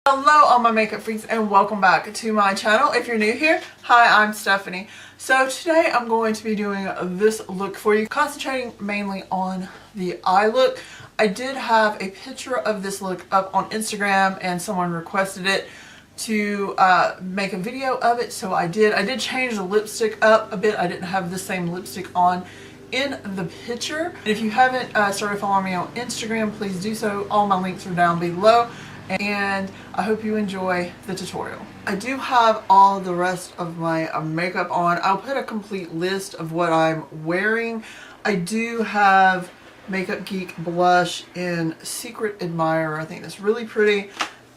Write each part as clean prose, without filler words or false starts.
Hello all my makeup freaks and welcome back to my channel. If you're new here, hi, I'm Stephanie. So today I'm going to be doing this look for you, concentrating mainly on the eye look. I did have a picture of this look up on Instagram and someone requested it to make a video of it, so I did. I did change the lipstick up a bit. I didn't have the same lipstick on in the picture. If you haven't started following me on Instagram, please do so. All my links are down below. And I hope you enjoy the tutorial. I do have all the rest of my makeup on. I'll put a complete list of what I'm wearing. I do have Makeupgeek blush in Secret Admirer. I think that's really pretty.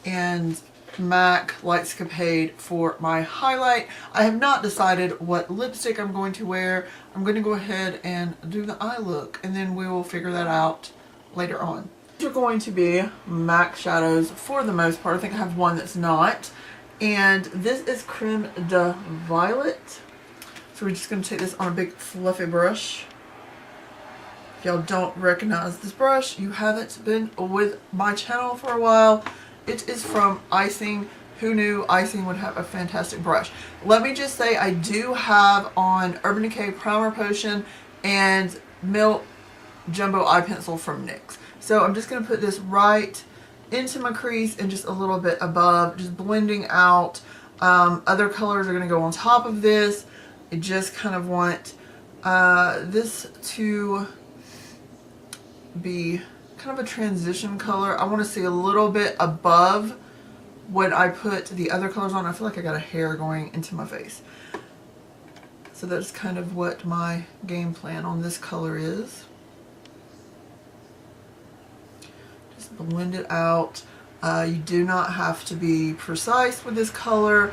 And MAC Lightscapade for my highlight. I have not decided what lipstick I'm going to wear. I'm going to go ahead and do the eye look, and then we will figure that out later on. These are going to be MAC shadows for the most part. I think I have one that's not. And this is Creme de Violet. So we're just going to take this on a big fluffy brush. If y'all don't recognize this brush, you haven't been with my channel for a while. It is from Icing. Who knew Icing would have a fantastic brush? Let me just say I do have on Urban Decay Primer Potion and Milk Jumbo Eye Pencil from NYX. So I'm just going to put this right into my crease and just a little bit above, just blending out. Other colors are going to go on top of this. I just kind of want this to be kind of a transition color. I want to see a little bit above when I put the other colors on. I feel like I got a hair going into my face. So that's kind of what my game plan on this color is. Blend it out. You do not have to be precise with this color.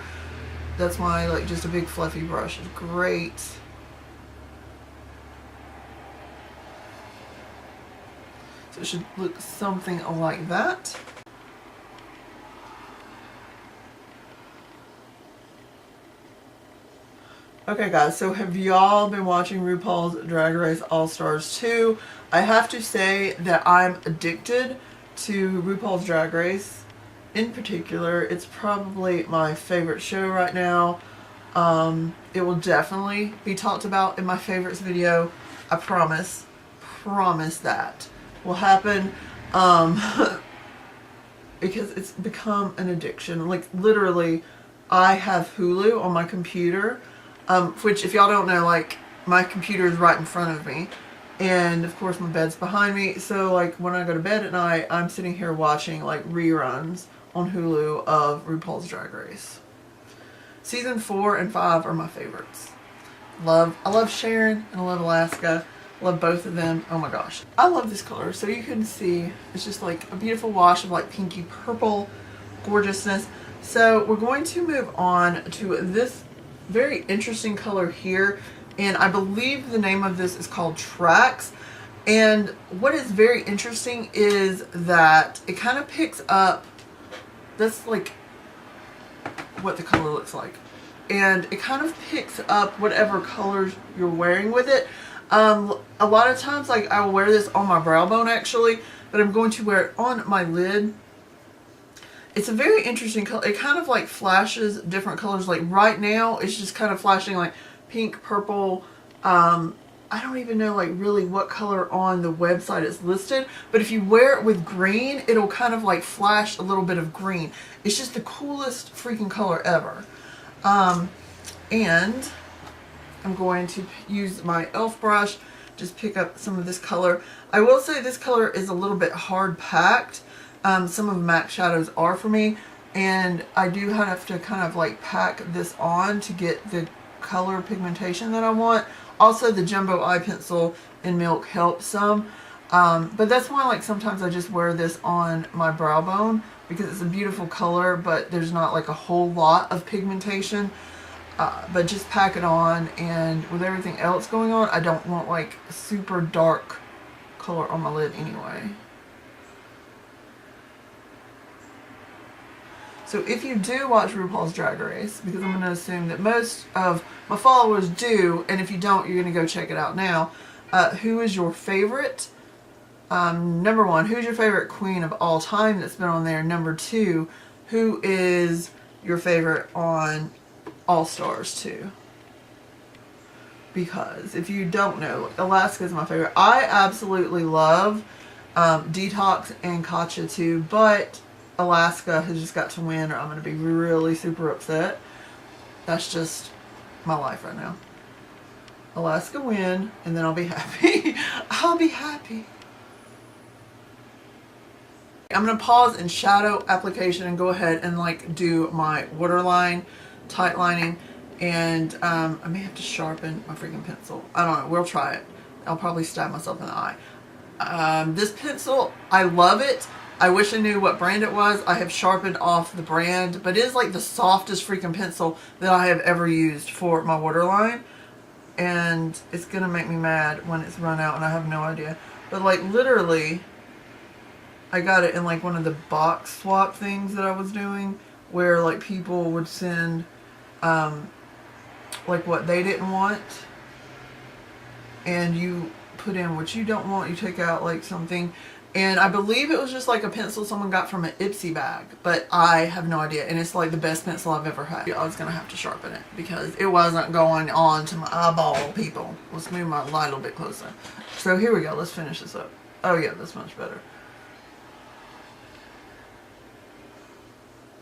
That's why like just a big fluffy brush is great. So it should look something like that. Okay guys, so have y'all been watching RuPaul's Drag Race All Stars 2? I have to say that I'm addicted to RuPaul's Drag Race. In particular, it's probably my favorite show right now. It will definitely be talked about in my favorites video. I promise that will happen. Because it's become an addiction. Like literally, I have Hulu on my computer, which if y'all don't know, like my computer is right in front of me. And of course my bed's behind me, so like when I go to bed at night, I'm sitting here watching like reruns on Hulu of RuPaul's Drag Race. Season 4 and 5 are my favorites. I love Sharon and I love Alaska. I love both of them. Oh my gosh. I love this color. So you can see it's just like a beautiful wash of like pinky purple gorgeousness. So we're going to move on to this very interesting color here. And I believe the name of this is called Trax. And what is very interesting is that it kind of picks up, that's like what the color looks like. And it kind of picks up whatever colors you're wearing with it. A lot of times like I will wear this on my brow bone actually, but I'm going to wear it on my lid. It's a very interesting color. It kind of like flashes different colors. Like right now it's just kind of flashing like pink, purple. I don't even know like really what color on the website is listed, but if you wear it with green, it'll kind of like flash a little bit of green. It's just the coolest freaking color ever. And I'm going to use my e.l.f. brush, just pick up some of this color. I will say this color is a little bit hard packed. Some of MAC shadows are for me, and I do have to kind of like pack this on to get the color pigmentation that I want. Also the jumbo eye pencil in Milk helps some, but that's why like sometimes I just wear this on my brow bone because it's a beautiful color, but there's not like a whole lot of pigmentation. But just pack it on, and with everything else going on, I don't want like super dark color on my lid anyway. So if you do watch RuPaul's Drag Race, because I'm going to assume that most of my followers do, and if you don't, you're going to go check it out now, who is your favorite Number one, who's your favorite queen of all time that's been on there? Number two, who is your favorite on All Stars 2. Because if you don't know, Alaska is my favorite. I absolutely love Detox and Katja too, but Alaska has just got to win or I'm going to be really super upset. That's just my life right now. Alaska win and then I'll be happy. I'll be happy. I'm going to pause in shadow application and go ahead and like do my waterline, tight lining, and I may have to sharpen my freaking pencil. I don't know. We'll try it. I'll probably stab myself in the eye. This pencil, I love it. I wish I knew what brand it was. I have sharpened off the brand, but it is like the softest freaking pencil that I have ever used for my waterline. And it's going to make me mad when it's run out and I have no idea. But like literally, I got it in like one of the box swap things that I was doing where like people would send like what they didn't want and you put in what you don't want. You take out like something, and I believe it was just like a pencil someone got from an Ipsy bag, but I have no idea, and it's like the best pencil I've ever had. I was gonna have to sharpen it because it wasn't going on to my eyeball, people. Let's move my light a little bit closer. So here we go. Let's finish this up. Oh yeah, that's much better.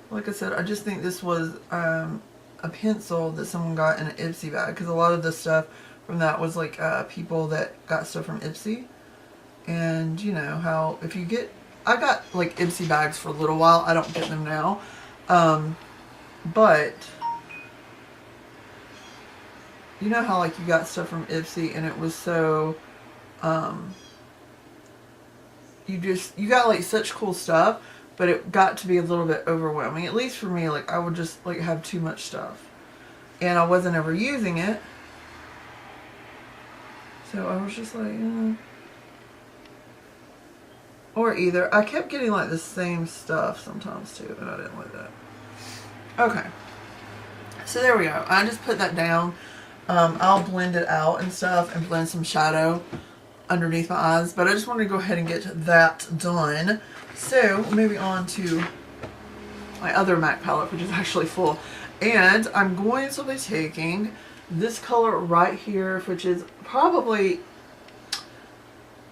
Like I said, I just think this was a pencil that someone got in an Ipsy bag, because a lot of the stuff from that was like people that got stuff from Ipsy. And you know how if you get, I got like Ipsy bags for a little while. I don't get them now, but you know how like you got stuff from Ipsy and it was so you got like such cool stuff, but it got to be a little bit overwhelming. At least for me, like I would just like have too much stuff and I wasn't ever using it, so I was just like or either I kept getting like the same stuff sometimes too, and I didn't like that. Okay, so there we go. I just put that down. I'll blend it out and stuff and blend some shadow underneath my eyes, but I just wanted to go ahead and get that done. So moving on to my other MAC palette, which is actually full, and I'm going to be taking this color right here, which is probably,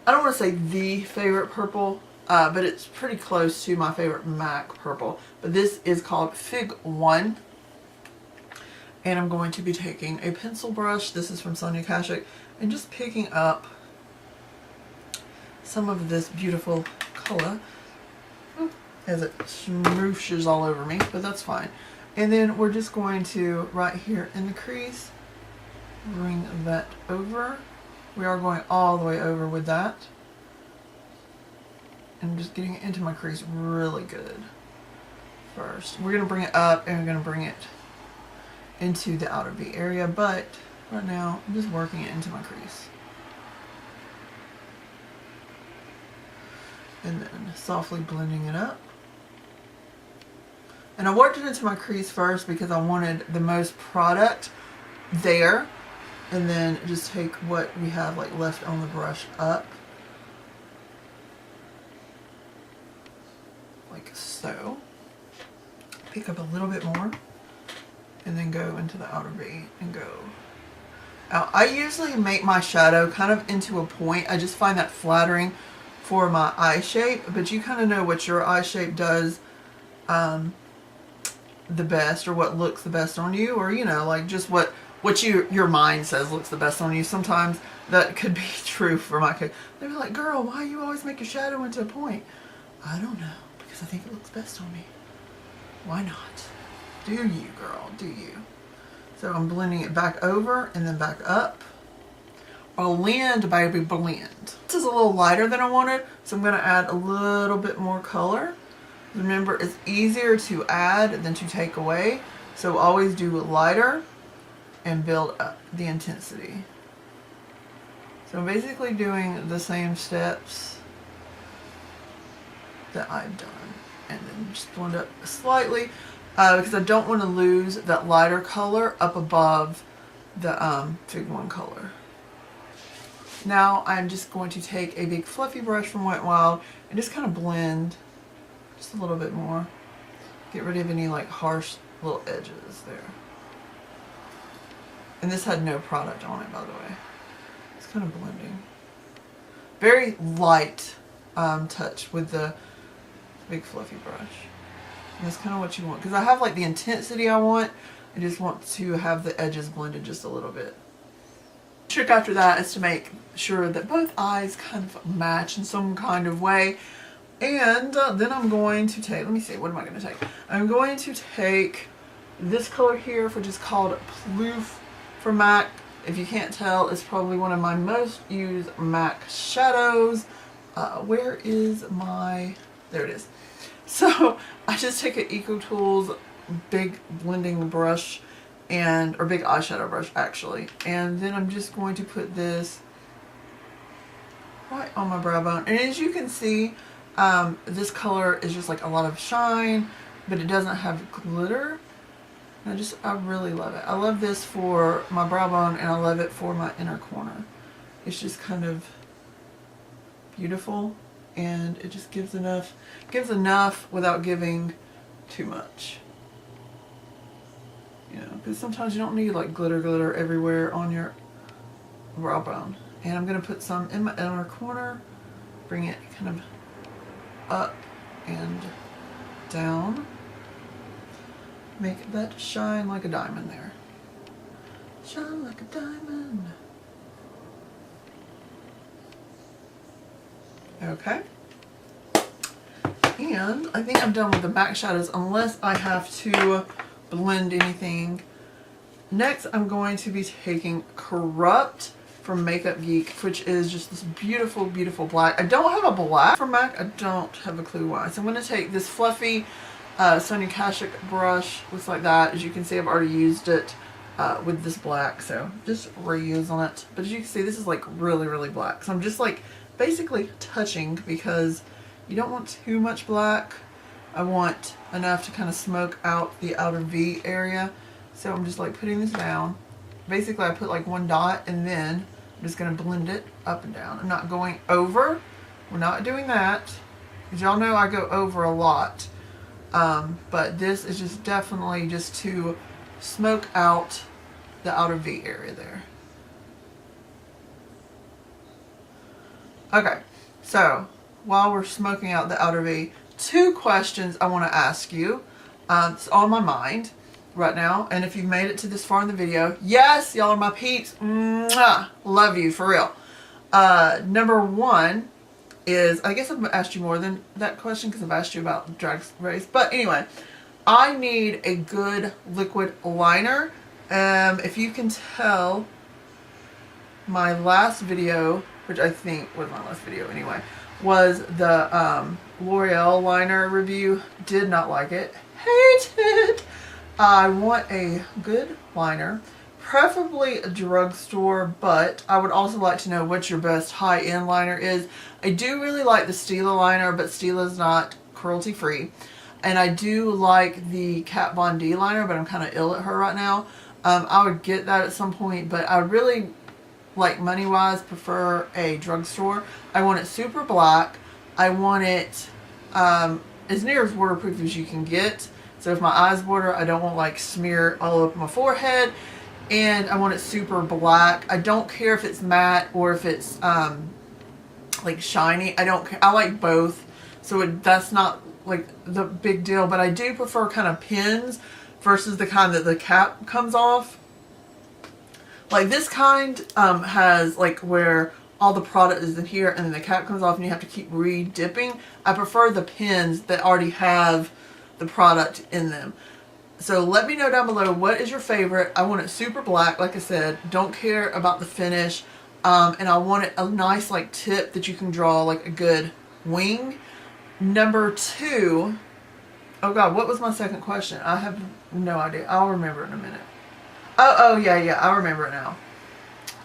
I don't want to say the favorite purple, but it's pretty close to my favorite MAC purple. But this is called Fig 1. And I'm going to be taking a pencil brush. This is from Sonia Kashuk. And just picking up some of this beautiful color as it smooshes all over me, but that's fine. And then we're just going to, right here in the crease, bring that over. We are going all the way over with that. And I'm just getting it into my crease really good first. We're going to bring it up and we're going to bring it into the outer V area, but right now I'm just working it into my crease. And then softly blending it up. And I worked it into my crease first because I wanted the most product there. And then just take what we have like left on the brush up. Like so. Pick up a little bit more. And then go into the outer V and go out. I usually make my shadow kind of into a point. I just find that flattering for my eye shape. But you kind of know what your eye shape does the best, or what looks the best on you, or you know, like just what your mind says looks the best on you. Sometimes that could be true for my kid. They're like, girl, why you always make your shadow into a point? I don't know, because I think it looks best on me. Why not? Do you, girl, do you? So I'm blending it back over and then back up. Blend, baby, blend. This is a little lighter than I wanted, so I'm going to add a little bit more color. Remember, it's easier to add than to take away, so always do lighter and build up the intensity. So I'm basically doing the same steps that I've done, and then just blend up slightly because I don't want to lose that lighter color up above the Fig 1 color. Now I'm just going to take a big fluffy brush from Wet n Wild and just kind of blend just a little bit more get rid of any like harsh little edges there. And this had no product on it, by the way. It's kind of blending. Very light touch with the big fluffy brush. And that's kind of what you want. Because I have like the intensity I want. I just want to have the edges blended just a little bit. The trick after that is to make sure that both eyes kind of match in some kind of way. And then I'm going to take, let me see, what am I going to take? I'm going to take this color here, which is called Ploof from MAC. If you can't tell, it's probably one of my most used MAC shadows. Where is my, there it is. So I just take an EcoTools big blending brush or big eyeshadow brush actually. And then I'm just going to put this right on my brow bone. And as you can see, this color is just like a lot of shine, but it doesn't have glitter. I really love it. I love this for my brow bone and I love it for my inner corner. It's just kind of beautiful and it just gives enough without giving too much. You know, because sometimes you don't need like glitter everywhere on your brow bone. And I'm going to put some in my inner corner, bring it kind of up and down. Make that shine like a diamond there. Shine like a diamond. Okay. And I think I'm done with the MAC shadows unless I have to blend anything. Next, I'm going to be taking Corrupt from Makeupgeek, which is just this beautiful, beautiful black. I don't have a black from MAC. I don't have a clue why. So I'm going to take this fluffy Sonia Kashuk brush. Looks like that. As you can see, I've already used it with this black, so just reuse on it. But as you can see, this is like really, really black. So I'm just like basically touching because you don't want too much black. I want enough to kind of smoke out the outer V area. So I'm just like putting this down. Basically, I put like one dot and then I'm just going to blend it up and down. I'm not going over. We're not doing that. Because y'all know I go over a lot. But this is just definitely just to smoke out the outer V area there. Okay, so while we're smoking out the outer V, 2 questions I want to ask you. It's on my mind right now, and if you've made it to this far in the video, yes, y'all are my peeps. Mwah! Love you for real. Number 1 is, I guess I've asked you more than that question because I've asked you about drag race, but anyway, I need a good liquid liner. If you can tell, my last video, which I think was my last video anyway, was the L'Oreal liner review. Did not like it. Hate it. I want a good liner, preferably a drugstore, but I would also like to know what your best high-end liner is. I do really like the Stila liner, but Stila is not cruelty free. And I do like the Kat Von D liner, but I'm kind of ill at her right now. I would get that at some point, but I really, like money-wise, prefer a drugstore. I want it super black. I want it as near as waterproof as you can get. So if my eyes water, I don't want like smear all over my forehead. And I want it super black. I don't care if it's matte or if it's like shiny. I don't care. I like both. So that's not like the big deal. But I do prefer kind of pins versus the kind that the cap comes off. Like this kind has like where all the product is in here and then the cap comes off and you have to keep re-dipping. I prefer the pins that already have the product in them. So let me know down below, what is your favorite? I want it super black, like I said. Don't care about the finish. And I want it a nice like tip that you can draw like a good wing. Number 2, oh god, what was my second question? I have no idea. I'll remember in a minute. Oh yeah, I remember it now.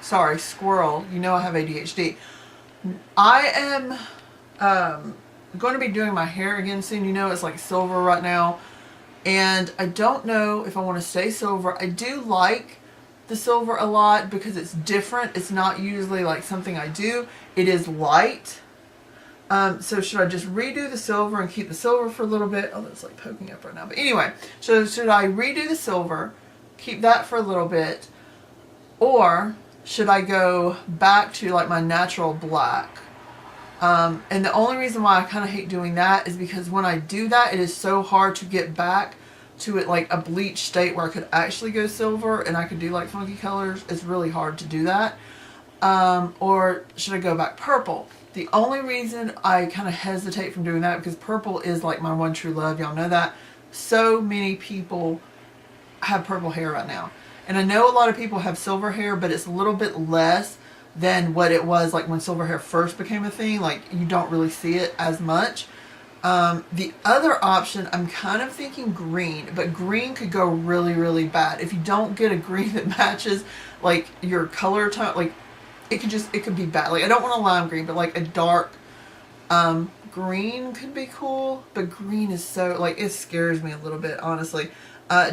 Sorry, squirrel. You know I have ADHD. I am going to be doing my hair again soon. You know it's like silver right now. And I don't know if I want to stay silver. I do like the silver a lot because it's different. It's not usually like something I do. It is light. So should I just redo the silver and keep the silver for a little bit? Oh, that's like poking up right now. But anyway, so should I redo the silver, keep that for a little bit, or should I go back to like my natural black? And the only reason why I kind of hate doing that is because when I do that, it is so hard to get back to it like a bleach state where I could actually go silver and I could do like funky colors. It's really hard to do that. Or should I go back purple? The only reason I kind of hesitate from doing that because purple is like my one true love. Y'all know that. So many people have purple hair right now. And I know a lot of people have silver hair, but it's a little bit less than what it was like when silver hair first became a thing. Like you don't really see it as much. The other option, I'm kind of thinking green, but green could go really, really bad. If you don't get a green that matches like your color tone, like it could be bad. Like I don't want a lime green, but like a dark green could be cool, but green is so like it scares me a little bit, honestly.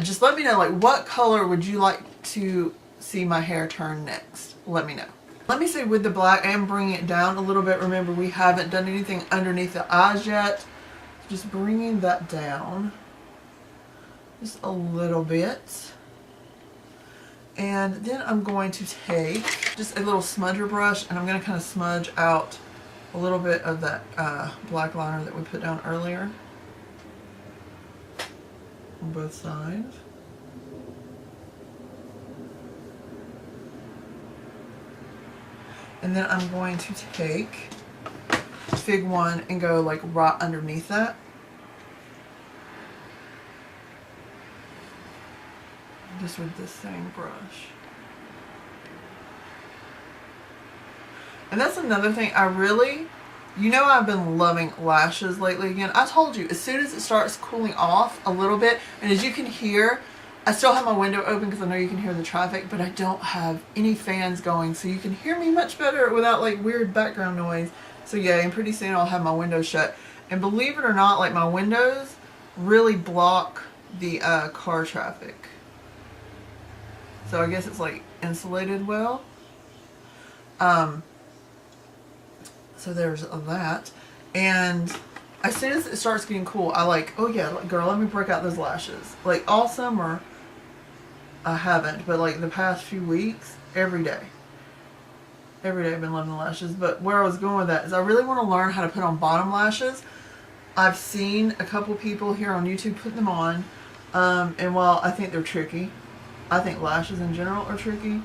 Just let me know, like what color would you like to see my hair turn next? Let me know. Let me say with the black, I am bringing it down a little bit. Remember, we haven't done anything underneath the eyes yet. Just bringing that down just a little bit. And then I'm going to take just a little smudger brush and I'm going to kind of smudge out a little bit of that black liner that we put down earlier on both sides. And then I'm going to take Fig 1 and go like right underneath that. Just with this same brush. And that's another thing I really, you know, I've been loving lashes lately again. I told you, as soon as it starts cooling off a little bit, and as you can hear, I still have my window open because I know you can hear the traffic, but I don't have any fans going, so you can hear me much better without like weird background noise. So yeah, and pretty soon I'll have my window shut. And believe it or not, like my windows really block the car traffic. So I guess it's like insulated well. So there's that. And as soon as it starts getting cool, I like, oh yeah, girl, let me break out those lashes. Like all summer, I haven't, but like the past few weeks, every day. Every day I've been loving the lashes. But where I was going with that is I really want to learn how to put on bottom lashes. I've seen a couple people here on YouTube put them on. And while I think they're tricky, I think lashes in general are tricky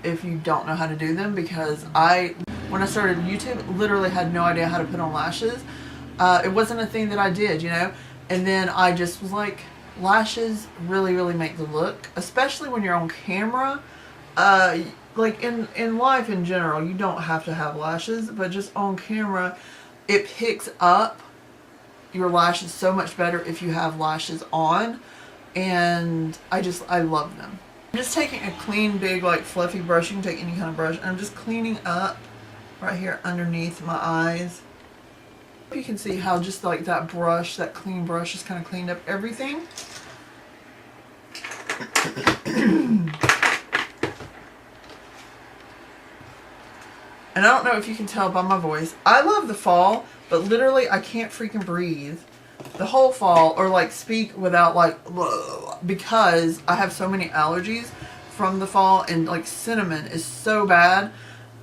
if you don't know how to do them, because when I started YouTube, literally had no idea how to put on lashes. It wasn't a thing that I did, you know, and then I just was like, lashes really, really make the look, especially when you're on camera. Like in life in general, you don't have to have lashes, but just on camera, it picks up your lashes so much better if you have lashes on. And I love them. I'm just taking a clean, big, like fluffy brush. You can take any kind of brush. And I'm just cleaning up right here underneath my eyes. You can see how just like that brush, that clean brush, just kind of cleaned up everything. And I don't know if you can tell by my voice, I love the fall, but literally I can't freaking breathe the whole fall or like speak without like, because I have so many allergies from the fall, and like cinnamon is so bad.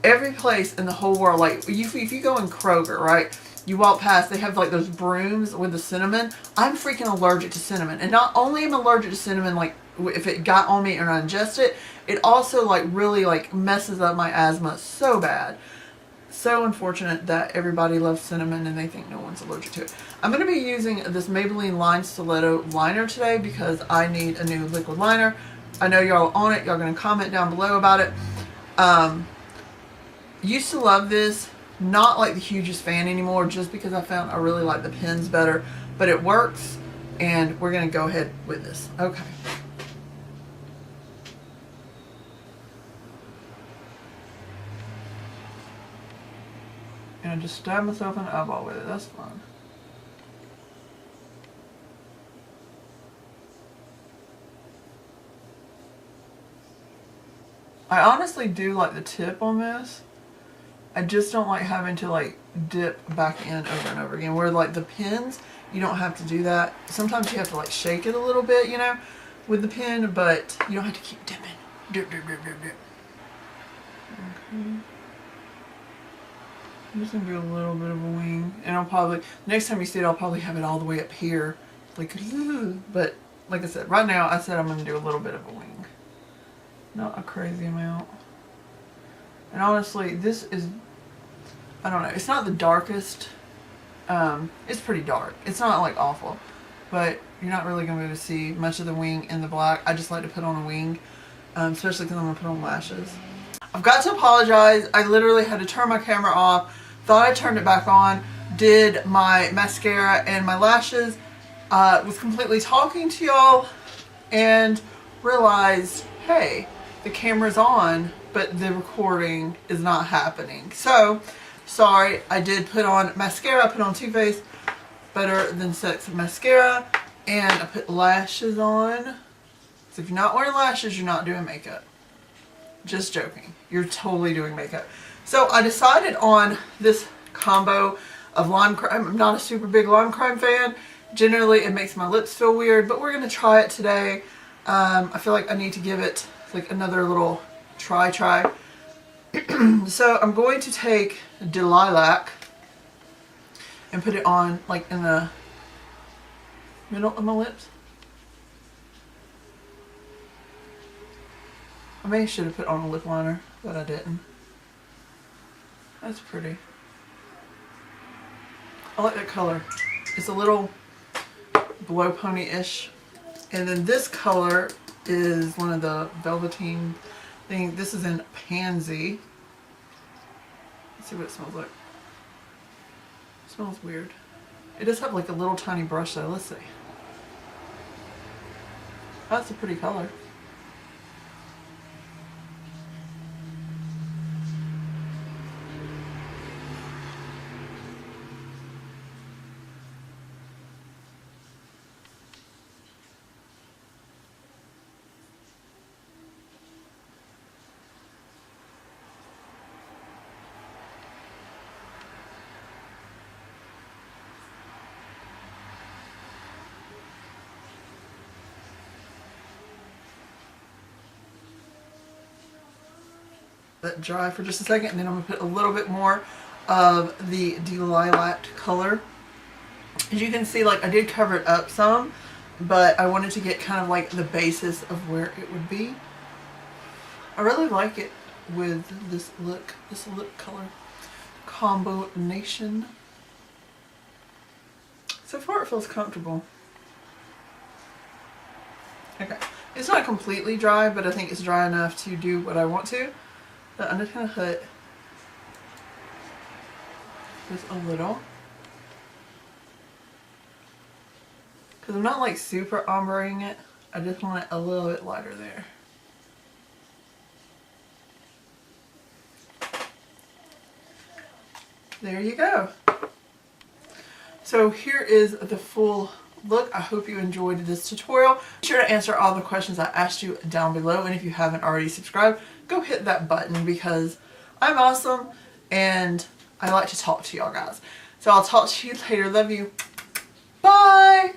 Every place in the whole world, like if you go in Kroger, right, you walk past, they have like those brooms with the cinnamon. I'm freaking allergic to cinnamon. And not only am I allergic to cinnamon, like if it got on me and I ingest it, it also like really like messes up my asthma so bad. So unfortunate that everybody loves cinnamon and they think no one's allergic to it. I'm going to be using this Maybelline Line Stiletto liner today because I need a new liquid liner. I know y'all on it. Y'all going to comment down below about it. Used to love this. Not like the hugest fan anymore, just because I found I really like the pens better. But it works, and we're going to go ahead with this. Okay. And I just stab myself in the eyeball with it. That's fun. I honestly do like the tip on this. I just don't like having to like dip back in over and over again. Where like the pins, you don't have to do that. Sometimes you have to like shake it a little bit, you know, with the pin, but you don't have to keep dipping. Dip, dip, dip, dip, dip. Okay. I'm just gonna do a little bit of a wing, and I'll probably, next time you see it, I'll probably have it all the way up here, like, but like I said, right now I said I'm gonna do a little bit of a wing, not a crazy amount. And honestly, this is, I don't know, it's not the darkest, it's pretty dark. It's not like awful, but you're not really gonna be able to see much of the wing in the black. I just like to put on a wing, especially because I'm gonna put on lashes. I've got to apologize. I literally had to turn my camera off, thought I turned it back on, did my mascara and my lashes, was completely talking to y'all, and realized, hey, the camera's on, but the recording is not happening. So, sorry, I did put on mascara. I put on Too Faced Better Than Sex mascara, and I put lashes on. So if you're not wearing lashes, you're not doing makeup. Just joking. You're totally doing makeup. So I decided on this combo of Limecrime. I'm not a super big Limecrime fan. Generally, it makes my lips feel weird, but we're going to try it today. I feel like I need to give it like another little try. So I'm going to take Lilac and put it on like in the middle of my lips. I maybe should have put on a lip liner, but I didn't. That's pretty. I like that color. It's a little blow pony-ish. And then this color is one of the velveteen thing. This is in Pansy. Let's see what it smells like. It smells weird. It does have like a little tiny brush though. Let's see. That's a pretty color. Let dry for just a second, and then I'm going to put a little bit more of the Lilac color. As you can see, like I did cover it up some, but I wanted to get kind of like the basis of where it would be. I really like it with this lip color combination. So far it feels comfortable. Okay, it's not completely dry, but I think it's dry enough to do what I want to. But I'm just going to put just a little. Because I'm not like super ombreing it. I just want it a little bit lighter there. There you go. So here is the full look. I hope you enjoyed this tutorial. Be sure to answer all the questions I asked you down below, and if you haven't already subscribed, go hit that button because I'm awesome and I like to talk to y'all guys. So I'll talk to you later. Love you. Bye!